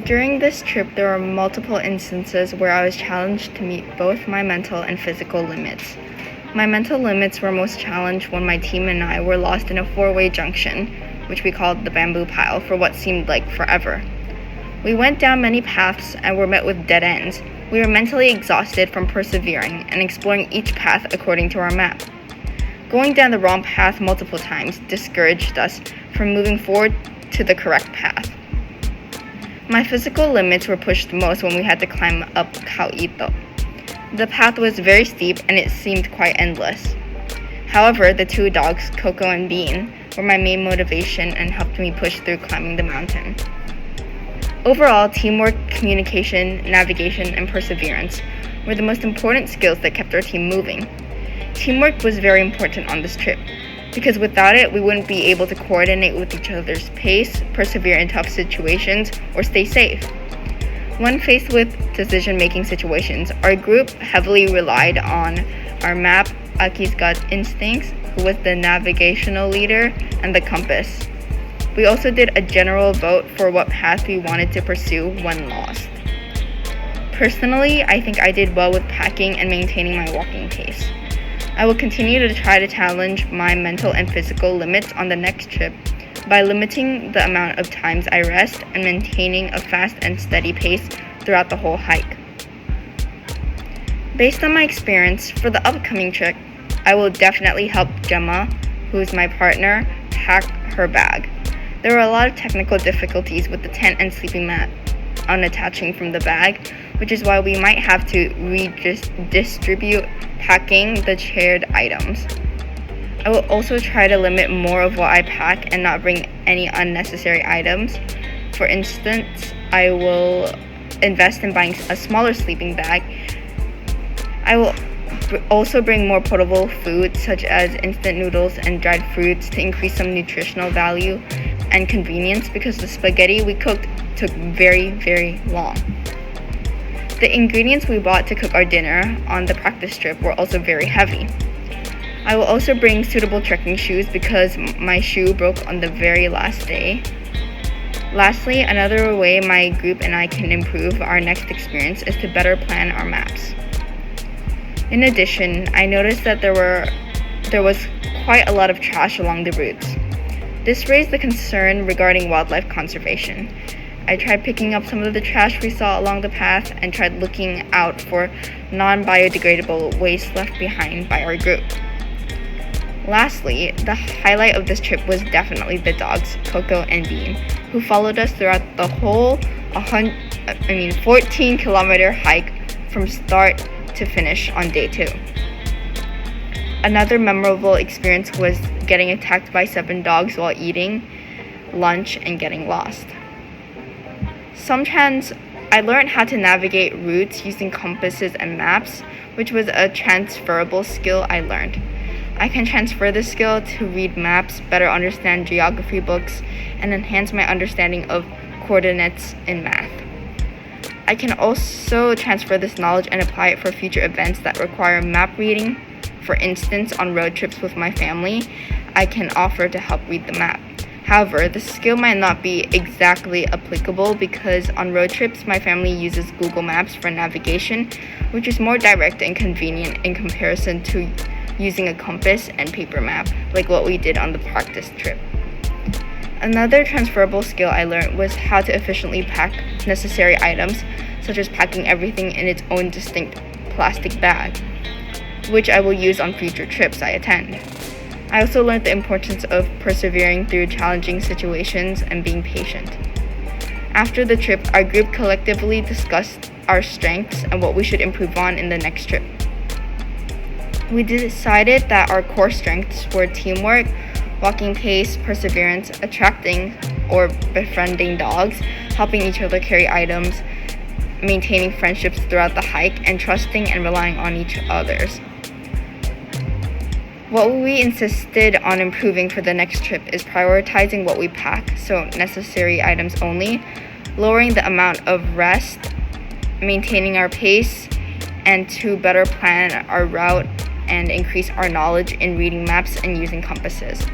During this trip, there were multiple instances where I was challenged to meet both my mental and physical limits. My mental limits were most challenged when my team and I were lost in a four-way junction, which we called the bamboo pile, for what seemed like forever. We went down many paths and were met with dead ends. We were mentally exhausted from persevering and exploring each path according to our map. Going down the wrong path multiple times discouraged us from moving forward to the correct path. My physical limits were pushed most when we had to climb up Kauito. The path was very steep and it seemed quite endless. However, the two dogs, Coco and Bean, were my main motivation and helped me push through climbing the mountain. Overall, teamwork, communication, navigation, and perseverance were the most important skills that kept our team moving. Teamwork was very important on this trip, because without it, we wouldn't be able to coordinate with each other's pace, persevere in tough situations, or stay safe. When faced with decision-making situations, our group heavily relied on our map, Aki's gut instincts, who was the navigational leader, and the compass. We also did a general vote for what path we wanted to pursue when lost. Personally, I think I did well with packing and maintaining my walking pace. I will continue to try to challenge my mental and physical limits on the next trip by limiting the amount of times I rest and maintaining a fast and steady pace throughout the whole hike. Based on my experience, for the upcoming trip, I will definitely help Gemma, who is my partner, pack her bag. There were a lot of technical difficulties with the tent and sleeping mat unattaching from the bag, which is why we might have to redistribute packing the shared items. I will also try to limit more of what I pack and not bring any unnecessary items. For instance, I will invest in buying a smaller sleeping bag. I will also bring more portable food such as instant noodles and dried fruits to increase some nutritional value and convenience, because the spaghetti we cooked took very, very long. The ingredients we bought to cook our dinner on the practice trip were also very heavy. I will also bring suitable trekking shoes because my shoe broke on the very last day. Lastly, another way my group and I can improve our next experience is to better plan our maps. In addition, I noticed that there was quite a lot of trash along the routes. This raised the concern regarding wildlife conservation. I tried picking up some of the trash we saw along the path and tried looking out for non-biodegradable waste left behind by our group. Lastly, the highlight of this trip was definitely the dogs, Coco and Bean, who followed us throughout the whole 14-kilometer hike from start to finish on day 2. Another memorable experience was getting attacked by 7 dogs while eating lunch and getting lost. Sometimes I learned how to navigate routes using compasses and maps, which was a transferable skill I learned. I can transfer this skill to read maps, better understand geography books, and enhance my understanding of coordinates in math. I can also transfer this knowledge and apply it for future events that require map reading. For instance, on road trips with my family, I can offer to help read the map. However, this skill might not be exactly applicable because on road trips, my family uses Google Maps for navigation, which is more direct and convenient in comparison to using a compass and paper map, like what we did on the practice trip. Another transferable skill I learned was how to efficiently pack necessary items, such as packing everything in its own distinct plastic bag, which I will use on future trips I attend. I also learned the importance of persevering through challenging situations and being patient. After the trip, our group collectively discussed our strengths and what we should improve on in the next trip. We decided that our core strengths were teamwork, walking pace, perseverance, attracting or befriending dogs, helping each other carry items, maintaining friendships throughout the hike, and trusting and relying on each other's. What we insisted on improving for the next trip is prioritizing what we pack, so necessary items only, lowering the amount of rest, maintaining our pace, and to better plan our route and increase our knowledge in reading maps and using compasses.